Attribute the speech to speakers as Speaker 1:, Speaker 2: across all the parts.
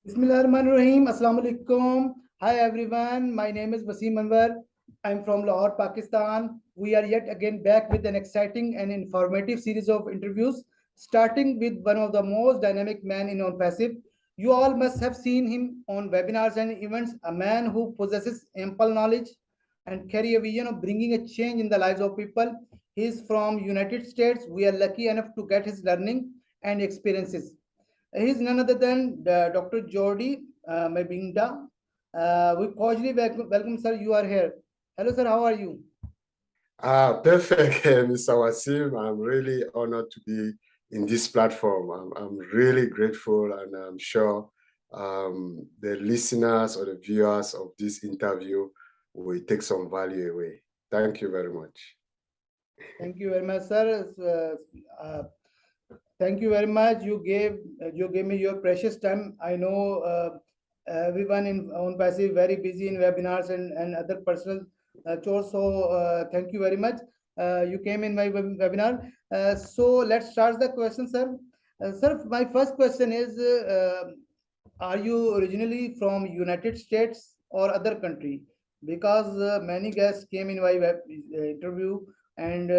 Speaker 1: Bismillahirrahmanirrahim. Assalamu alaikum. Hi everyone. My name is Wasim Anwar. I'm from Lahore, Pakistan. We are yet again back with an exciting and informative series of interviews, starting with one of the most dynamic men in ONPASSIVE. You all must have seen him on webinars and events, a man who possesses ample knowledge and carry a vision of bringing a change in the lives of people. He is from United States. We are lucky enough to get his learning and experiences. He's none other than Dr. Georgie Mbianda. We cordially welcome, sir. You are here. Hello, sir. How are you?
Speaker 2: Perfect, Mr. Wasim. I'm really honored to be in this platform. I'm really grateful, and I'm sure the listeners or the viewers of this interview will take some value away. Thank you very much.
Speaker 1: Thank you very much, sir. Thank you very much. You gave me your precious time. I know everyone in on passive very busy in webinars and other personal chores. So thank you very much. You came in my webinar. So let's start the question, sir. Sir, my first question is: are you originally from United States or other country? Because many guests came in my interview and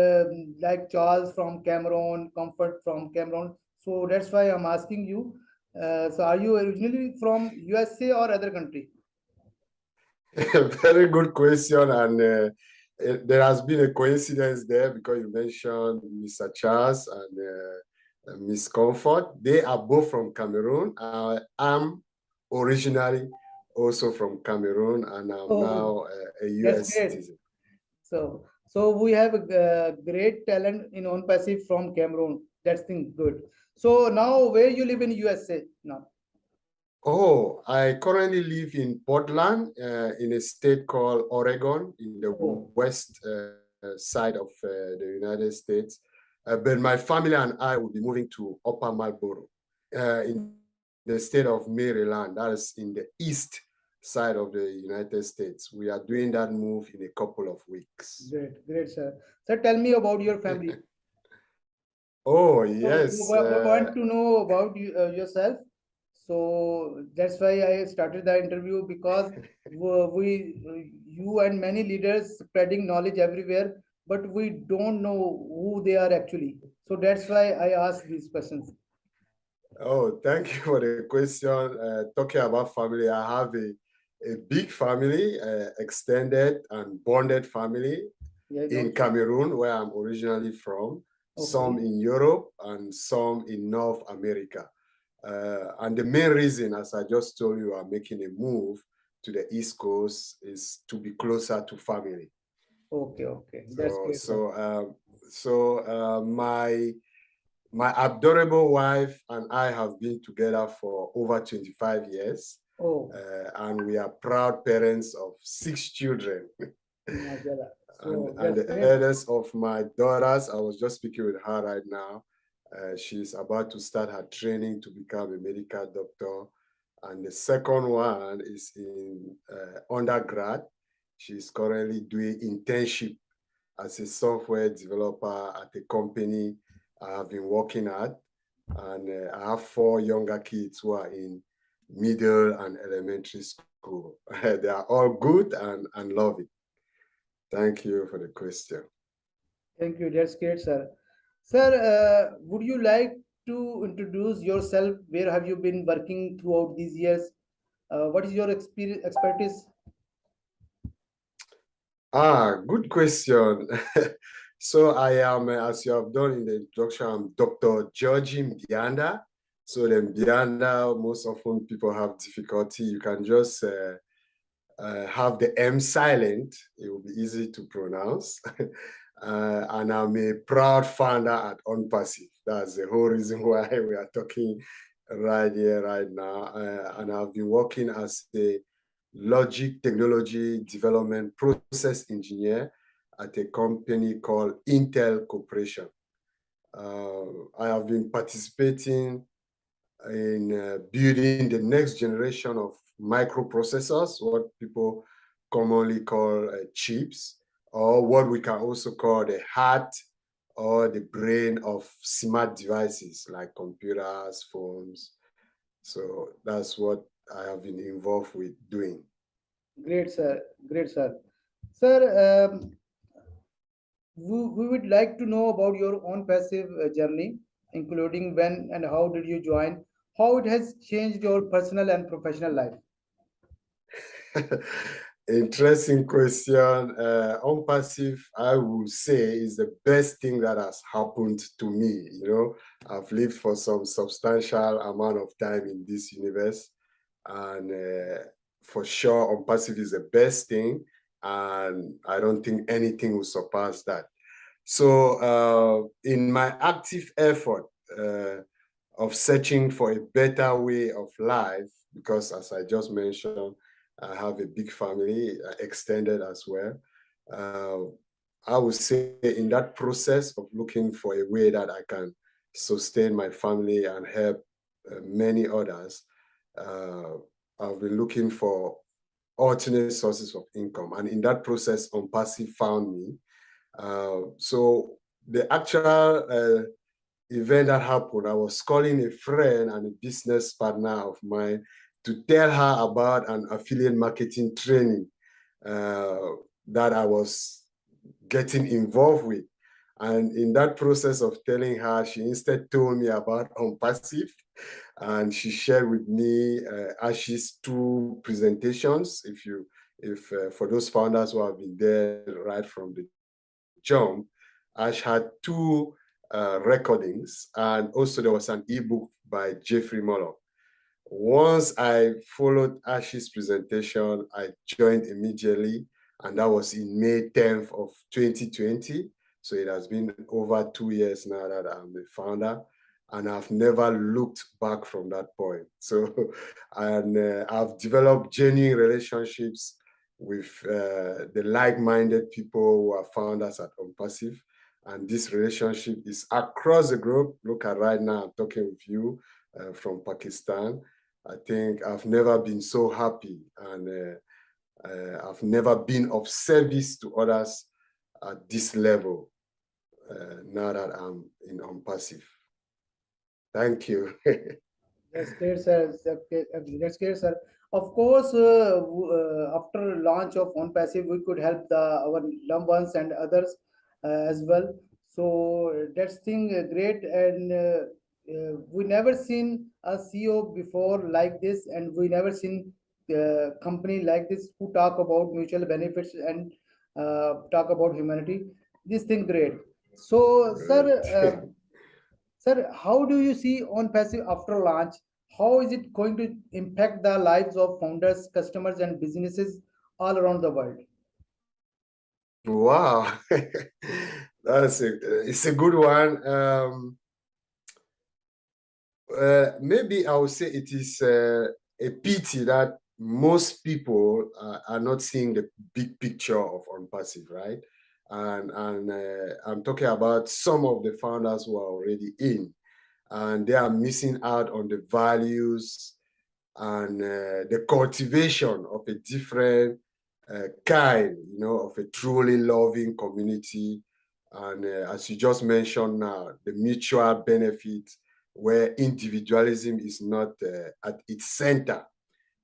Speaker 1: like Charles from Cameroon, Comfort from Cameroon. So that's why I'm asking you. So are you originally from USA or other country?
Speaker 2: Very good question, and there has been a coincidence there because you mentioned Mr. Charles and Miss Comfort. They are both from Cameroon. I'm originally also from Cameroon, and I'm
Speaker 1: Oh,
Speaker 2: now a
Speaker 1: that's
Speaker 2: US
Speaker 1: great.
Speaker 2: citizen.
Speaker 1: So we have a great talent in on passive from Cameroon. That's thing good. So now where you live in USA now?
Speaker 2: Oh, I currently live in Portland, in a state called Oregon, in the
Speaker 1: Oh,
Speaker 2: west side of the United States. But my family and I will be moving to Upper Marlboro, in the state of Maryland. That is in the east side of the United States. We are doing that move in a couple of weeks.
Speaker 1: great, sir. Sir, tell me about your family.
Speaker 2: Oh,
Speaker 1: So
Speaker 2: yes.
Speaker 1: want to know about yourself. So that's why I started the interview because you and many leaders spreading knowledge everywhere, but we don't know who they are actually. So that's why I asked these questions.
Speaker 2: Oh, thank you for the question. Talking about family, I have a big family, extended and bonded family
Speaker 1: Yeah,
Speaker 2: in
Speaker 1: no.
Speaker 2: Cameroon, where I'm originally from, some
Speaker 1: Okay.
Speaker 2: in Europe and some in North America. And the main reason, as I just told you, I'm making a move to the East Coast is to be closer to family.
Speaker 1: Okay. That's
Speaker 2: So,
Speaker 1: great, sir.
Speaker 2: so, my adorable wife and I have been together for over 25 years,
Speaker 1: Oh,
Speaker 2: and we are proud parents of 6 children.
Speaker 1: mashallah.
Speaker 2: and,
Speaker 1: So
Speaker 2: and
Speaker 1: that's
Speaker 2: the
Speaker 1: great.
Speaker 2: eldest of my daughters, I was just speaking with her right now. She's about to start her training to become a medical doctor. And the second one is in undergrad. She's currently doing internship as a software developer at a company I have been working at. And I have 4 younger kids who are in middle and elementary school. They are all good and love it. Thank you for the question.
Speaker 1: Thank you. That's great, sir. Sir, would you like to introduce yourself? Where have you been working throughout these years? What is your experience, expertise?
Speaker 2: Good question. So I am, as you have done in the introduction, I'm Dr. Georgie Mbianda. So the Mbianda, most often people have difficulty. You can just have the M silent. It will be easy to pronounce. And I'm a proud founder at ONPASSIVE. That's the whole reason why we are talking right here, right now. And I've been working as a logic technology development process engineer at a company called Intel Corporation. I have been participating in building the next generation of microprocessors, what people commonly call chips, or what we can also call the heart or the brain of smart devices like computers, phones. So that's what I have been involved with doing.
Speaker 1: Great, sir. Great, sir. Sir, we would like to know about your own passive journey, including when and how did you join, how it has changed your personal and professional life.
Speaker 2: Interesting question. ONPASSIVE, I would say, is the best thing that has happened to me. I've lived for some substantial amount of time in this universe, and for sure, ONPASSIVE is the best thing, and I don't think anything will surpass that. So, in my active effort of searching for a better way of life, because as I just mentioned, I have a big family, extended as well. Uh, I would say in that process of looking for a way that I can sustain my family and help many others, uh, I've been looking for alternate sources of income. And in that process, ONPASSIVE found me. So the actual event that happened, I was calling a friend and a business partner of mine to tell her about an affiliate marketing training uh, that I was getting involved with. And in that process of telling her, she instead told me about ONPASSIVE, and she shared with me Ash's two presentations. If for those founders who have been there right from the jump, Ash had two recordings, and also there was an ebook by Jeffrey Mollock. Once I followed Ash's presentation, I joined immediately, and that was in May 10th of 2020. So it has been over 2 years now that I'm the founder, and I've never looked back from that point. So, and I've developed genuine relationships with the like-minded people who are founders at ONPASSIVE. And this relationship is across the globe. Look at right now, I'm talking with you from Pakistan. I think I've never been so happy, and I've never been of service to others at this level now that I'm in ONPASSIVE. Thank you.
Speaker 1: That's great, sir. That's great, sir. Of course, after launch of OnPassive, we could help our loved ones and others as well. So that's thing great, and we never seen a CEO before like this, and we never seen company like this who talk about mutual benefits and talk about humanity. This thing great. So, sir. Sir, how do you see OnPassive after launch? How is it going to impact the lives of founders, customers, and businesses all around the world?
Speaker 2: Wow, it's a good one. Maybe I would say it is a pity that most people are not seeing the big picture of OnPassive, right? And I'm talking about some of the founders who are already in, and they are missing out on the values and the cultivation of a different kind, of a truly loving community. And as you just mentioned now, the mutual benefit where individualism is not at its center.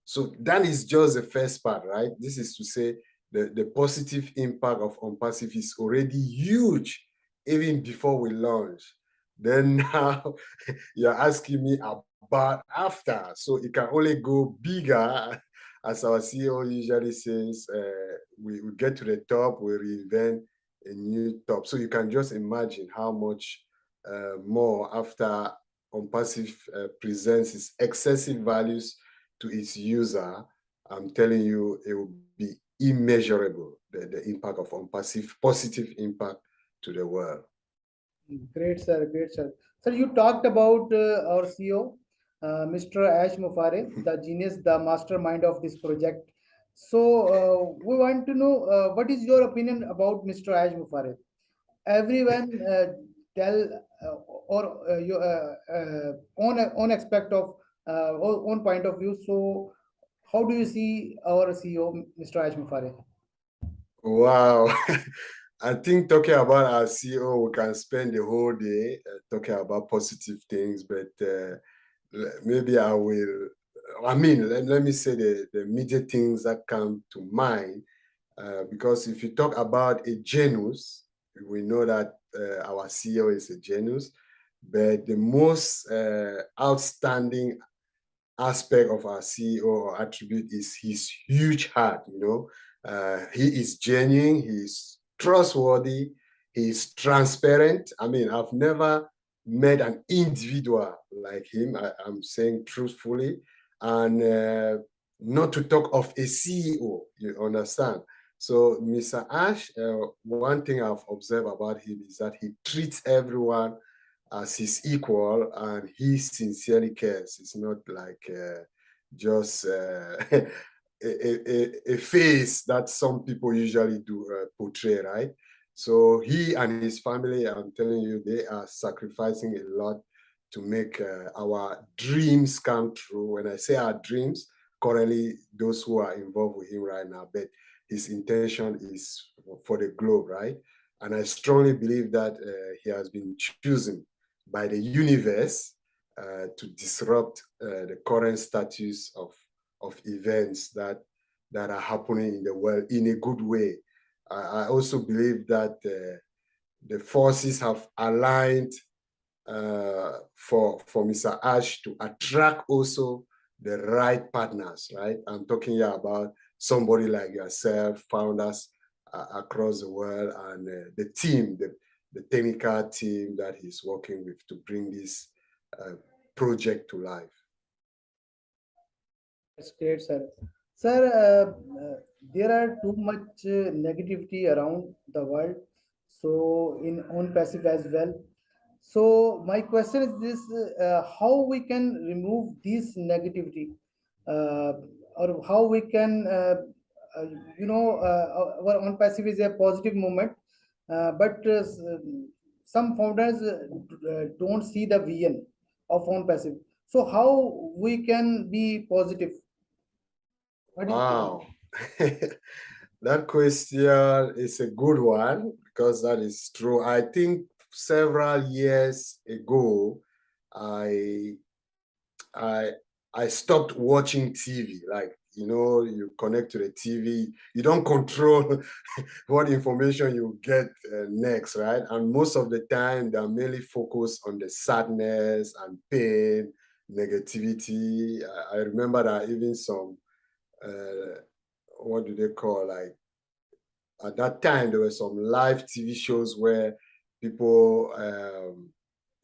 Speaker 2: So that is just the first part, right? This is to say the positive impact of ONPASSIVE is already huge, even before we launch. Then now you're asking me about after. So it can only go bigger. As our CEO usually says, we get to the top, we reinvent a new top. So you can just imagine how much more after ONPASSIVE presents its excessive values to its user. I'm telling you, it will be immeasurable, the impact of ONPASSIVE, positive impact to the world.
Speaker 1: Great, sir. Great, sir. Sir, you talked about our CEO, Mr. Ash Mufare, the genius, the mastermind of this project. So, we want to know what is your opinion about Mr. Ash Mufare? Everyone tell or your own aspect of own point of view. So, how do you see our CEO, Mr. Ash Mufare?
Speaker 2: Wow. I think talking about our CEO, we can spend the whole day talking about positive things, but maybe I will I mean, let me say the immediate things that come to mind, because if you talk about a genus, we know that our CEO is a genus, but the most outstanding aspect of our CEO or attribute is his huge heart, you know. He is genuine, he is trustworthy, he is transparent. I mean, I've never met an individual like him, I'm saying truthfully, and not to talk of a CEO, you understand? So Mr. Ash, one thing I've observed about him is that he treats everyone as his equal, and he sincerely cares. It's not like just a face that some people usually do portray, right? So he and his family, I'm telling you, they are sacrificing a lot to make our dreams come true. When I say our dreams, currently those who are involved with him right now, but his intention is for the globe, right? And I strongly believe that he has been chosen by the universe to disrupt the current status of events that are happening in the world in a good way. I also believe that the forces have aligned for Mr. Ash to attract also the right partners, right? I'm talking here about somebody like yourself, founders across the world, and the team, the technical team that he's working with to bring this project to life.
Speaker 1: That's great, sir. Sir, there are too much negativity around the world, so in on passive as well. So my question is this: how we can remove this negativity, uh, or how we can, uh, our on passive is a positive movement, but some founders don't see the vision of on passive. So how we can be positive? What do you think?
Speaker 2: Wow. That question is a good one because that is true. I think several years ago, I I I stopped watching TV. Like, you know, you connect to the TV, you don't control what information you get next, right? And most of the time, they're mainly focused on the sadness and pain, negativity. I remember that even some, what do they call, like, at that time, there were some live TV shows where people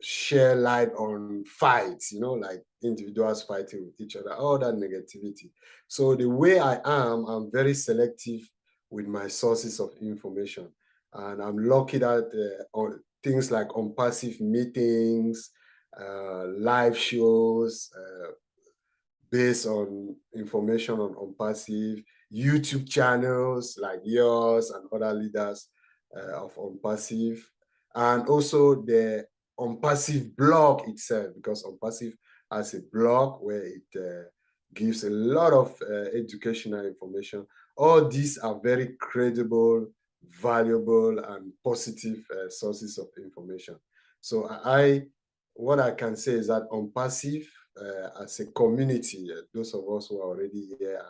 Speaker 2: share light on fights, you know, like individuals fighting with each other, all that negativity. So the way I am, I'm very selective with my sources of information. And I'm lucky that on things like on passive meetings, live shows, based on information on passive, YouTube channels like yours and other leaders of on passive, and also the on passive blog itself, because on passive has a blog where it gives a lot of educational information. All these are very credible, valuable, and positive sources of information. So what I can say is that on passive, as a community, those of us who are already here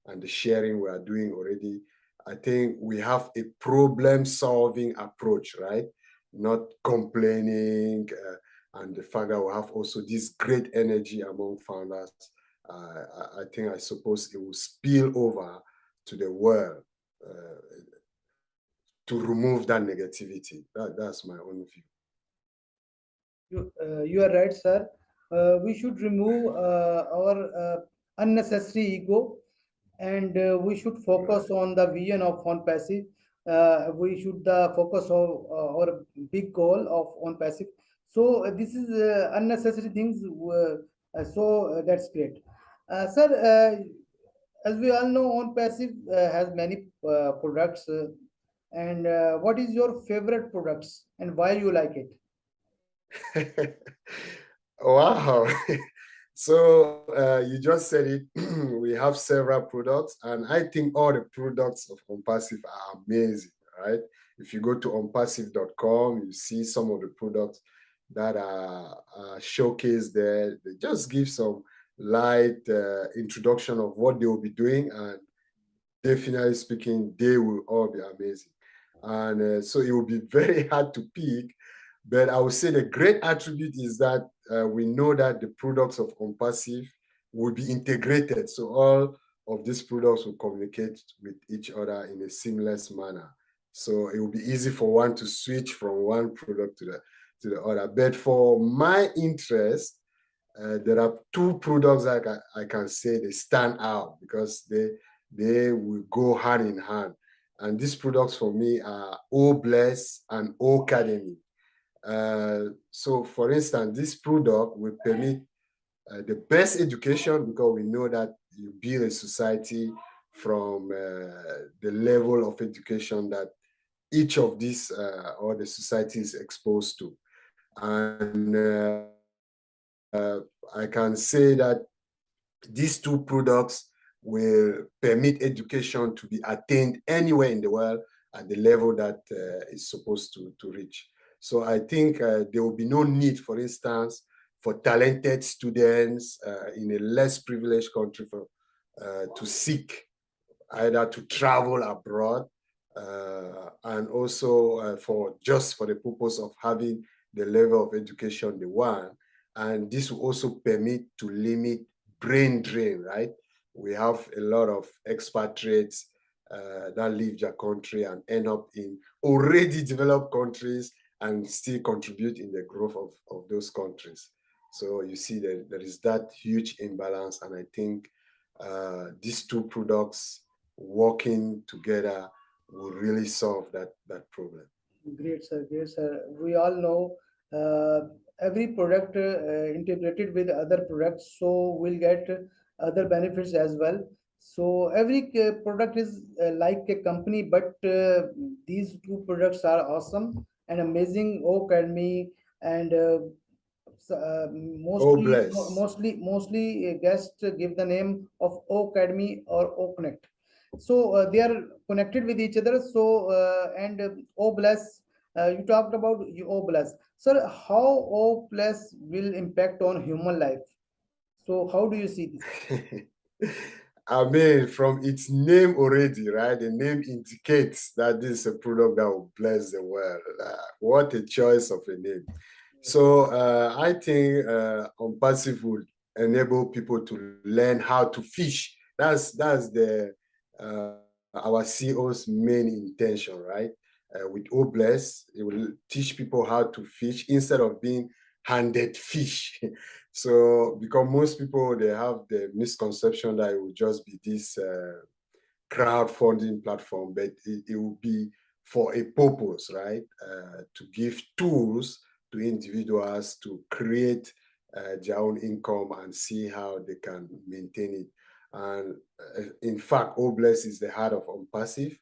Speaker 2: and the sharing we are doing already, I think we have a problem-solving approach, right? Not complaining, and the fact that we have also this great energy among founders. I think, I suppose it will spill over to the world to remove that negativity. That's my own view.
Speaker 1: You are right, sir. We should remove our unnecessary ego, and we should
Speaker 2: Right.
Speaker 1: focus on the vision of on passive. We should focus on our big goal of on passive. So this is unnecessary things. That's great, sir. As we all know, on passive has many products. And what is your favorite products and why you like it?
Speaker 2: Wow. So you just said it. We have several products, and I think all the products of OnPassive are amazing, right? If you go to onpassive.com, you see some of the products that are showcased there. They just give some light introduction of what they will be doing, and definitely speaking, they will all be amazing. And so it will be very hard to pick, but I would say the great attribute is that we know that the products of ONPASSIVE will be integrated. So all of these products will communicate with each other in a seamless manner. So it will be easy for one to switch from one product to the other. But for my interest, there are two products that I can say they stand out because they will go hand in hand. And these products for me are O Bless and O Academy. So for instance, this product will permit the best education because we know that you build a society from the level of education that each of these or the society is exposed to. And I can say that these two products will permit education to be attained anywhere in the world at the level that is supposed to reach. So I think there will be no need, for instance, for talented students in a less privileged country to seek either to travel abroad and also for just for the purpose of having the level of education they want. And this will also permit to limit brain drain, right? We have a lot of expatriates that leave their country and end up in already developed countries and still contribute in the growth of those countries. So you see that there is that huge imbalance, and I think these two products working together will really solve that problem.
Speaker 1: Great, sir. Great, sir. We all know every product integrated with other products, so we'll get other benefits as well. So every product is like a company, but these two products are awesome and amazing. Oak Academy and
Speaker 2: Oh, bless.
Speaker 1: mostly guests give the name of O Academy or O Connect. So they are connected with each other. So and O Bless, you talked about O Bless. Sir, how O Bless will impact on human life? So how do you see this?
Speaker 2: I mean, from its name already, right? The name indicates that this is a product that will bless the world. What a choice of a name. So I think ONPASSIVE would enable people to learn how to fish. That's the our CEO's main intention, right? With Obless, it will teach people how to fish instead of being handed fish. So because most people, they have the misconception that it will just be this crowdfunding platform, but it will be for a purpose, right? To give tools to individuals to create their own income and see how they can maintain it. And in fact, Obless is the heart of ONPASSIVE,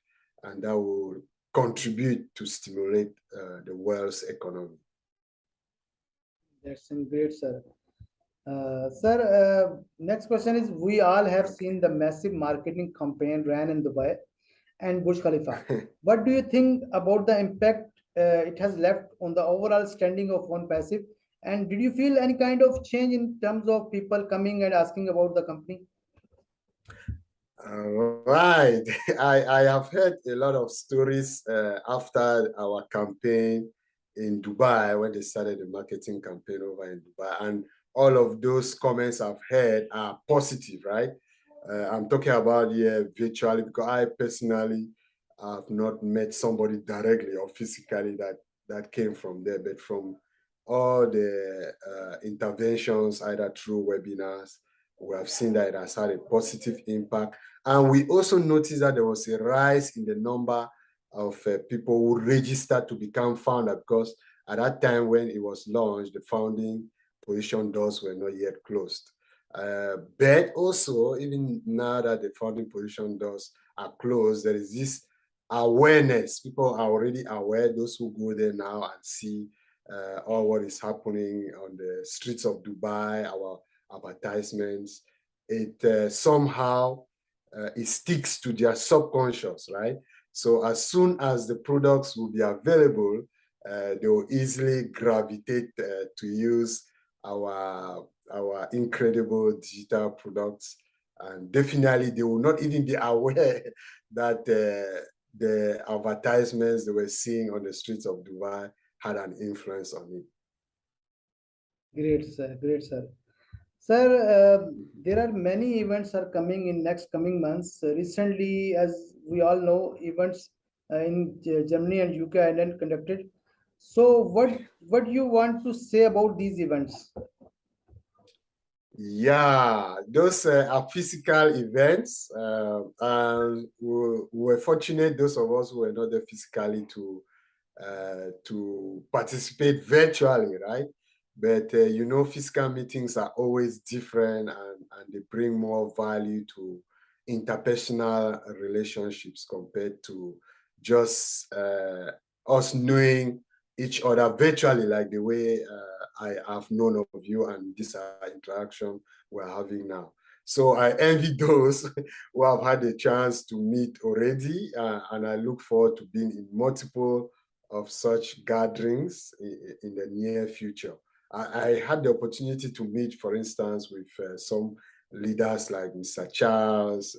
Speaker 2: and that will contribute to stimulate the world's economy.
Speaker 1: That's great, sir. Sir, next question is, we all have seen the massive marketing campaign ran in Dubai and Burj Khalifa. What do you think about the impact it has left on the overall standing of ONPASSIVE? And did you feel any kind of change in terms of people coming and asking about the company?
Speaker 2: Right. I have heard a lot of stories after our campaign in Dubai when they started the marketing campaign over in Dubai. And all of those comments I've heard are positive, right? I'm talking about here virtually because I personally have not met somebody directly or physically that came from there, but from all the interventions, either through webinars, we have seen that it has had a positive impact. And we also noticed that there was a rise in the number of people who registered to become founder because at that time when it was launched, the founding position doors were not yet closed. But also, even now that the founding position doors are closed, there is this awareness. People are already aware, those who go there now and see all what is happening on the streets of Dubai, our advertisements. It somehow it sticks to their subconscious, right? So as soon as the products will be available, they will easily gravitate to use our our incredible digital products, and definitely they will not even be aware that the advertisements they were seeing on the streets of Dubai had an influence on it.
Speaker 1: Great, sir. Great, sir. Sir, there are many events are coming in next coming months. Recently, as we all know, events in Germany and UK Ireland conducted. So, what do you want to say about these events?
Speaker 2: Yeah, those are physical events, and we're fortunate, those of us who were not there physically, to participate virtually, right? But you know, physical meetings are always different, and they bring more value to interpersonal relationships compared to just us knowing each other virtually, like the way I have known of you, and this interaction we're having now. So I envy those who have had a chance to meet already, and I look forward to being in multiple of such gatherings in the near future. I had the opportunity to meet, for instance, with some leaders like Mr. Charles,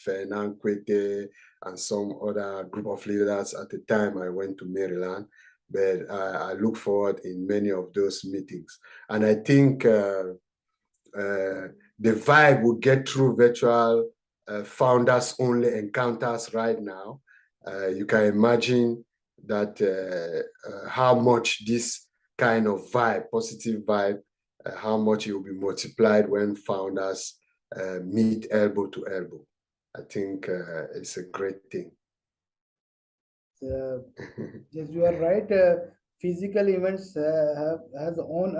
Speaker 2: Fernand Kwete, and some other group of leaders at the time I went to Maryland. But I look forward in many of those meetings. And I think the vibe will get through virtual founders only encounters right now. You can imagine that how much this kind of vibe, positive vibe, how much it will be multiplied when founders meet elbow to elbow. I think it's a great thing.
Speaker 1: Yes, you are right. Physical events have own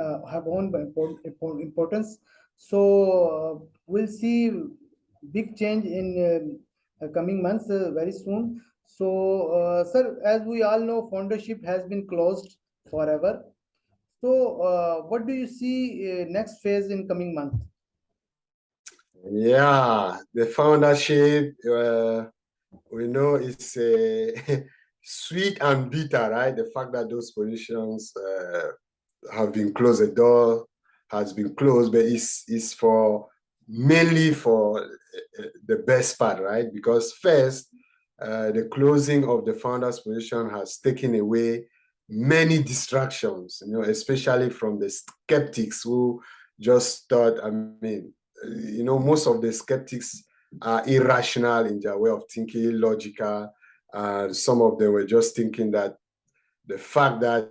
Speaker 1: importance. So we'll see big change in coming months very soon. So, sir, as we all know, foundership has been closed forever. So, what do you see next phase in coming month?
Speaker 2: Yeah, the foundership, we know it's sweet and bitter, right? The fact that those positions have been closed, the door has been closed, but it's for mainly for the best part, right? Because first, the closing of the founder's position has taken away many distractions, you know, especially from the skeptics who just thought, I mean, you know, most of the skeptics are irrational in their way of thinking, illogical. Some of them were just thinking that the fact that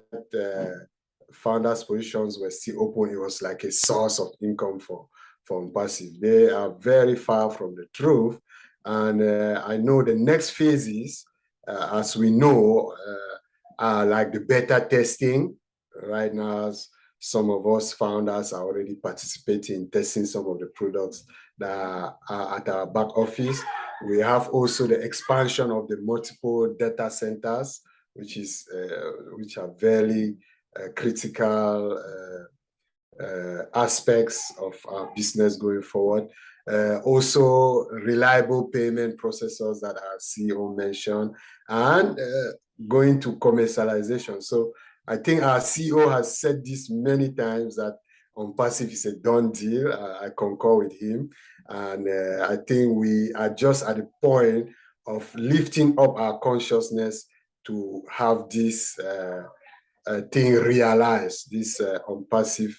Speaker 2: founders' positions were still open, it was like a source of income for ONPASSIVE. They are very far from the truth. And I know the next phases, as we know, are like the beta testing. Right now, some of us founders are already participating in testing some of the products that are at our back office. We have also the expansion of the multiple data centers, which are very critical aspects of our business going forward. Also, reliable payment processors that our CEO mentioned, and going to commercialization. So I think our CEO has said this many times that ONPASSIVE is a done deal. I concur with him. And I think we are just at the point of lifting up our consciousness to have this thing realized, this ONPASSIVE.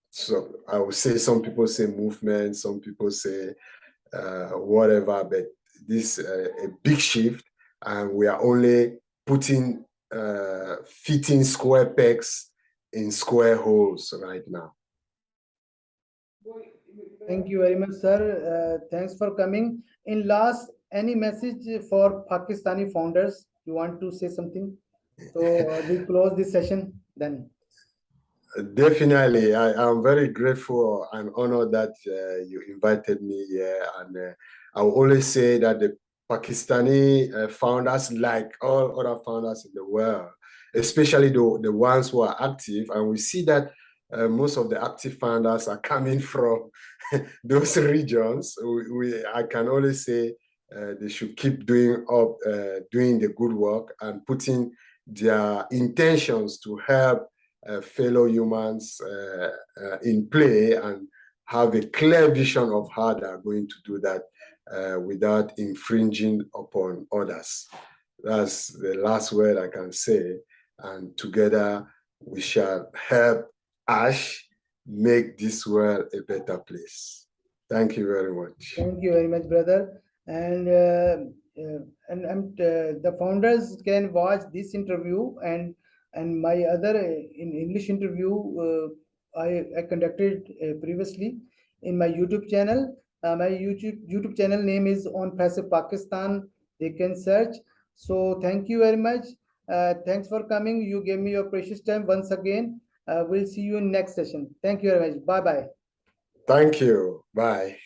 Speaker 2: So I would say some people say movement, some people say whatever, but this a big shift, and we are only putting fitting square pegs in square holes right now.
Speaker 1: Thank you very much, sir. Thanks for coming. In last, any message for Pakistani founders? You want to say something? So we close this session then.
Speaker 2: Definitely, I am very grateful and honored that you invited me here. And I will always say that the Pakistani founders, like all other founders in the world, especially the ones who are active, and we see that most of the active founders are coming from those regions. I can only say they should keep doing the good work and putting their intentions to help fellow humans in play and have a clear vision of how they are going to do that without infringing upon others. That's the last word I can say. And together we shall help ASH make this world a better place. Thank you very much.
Speaker 1: Thank you very much, brother. And the founders can watch this interview and my other in English interview I conducted previously in my YouTube channel. My YouTube channel name is ONPASSIVE Pakistan. They can search. So thank you very much. Thanks for coming. You gave me your precious time once again. We'll see you in next session. Thank you very much. Bye bye.
Speaker 2: Thank you. Bye.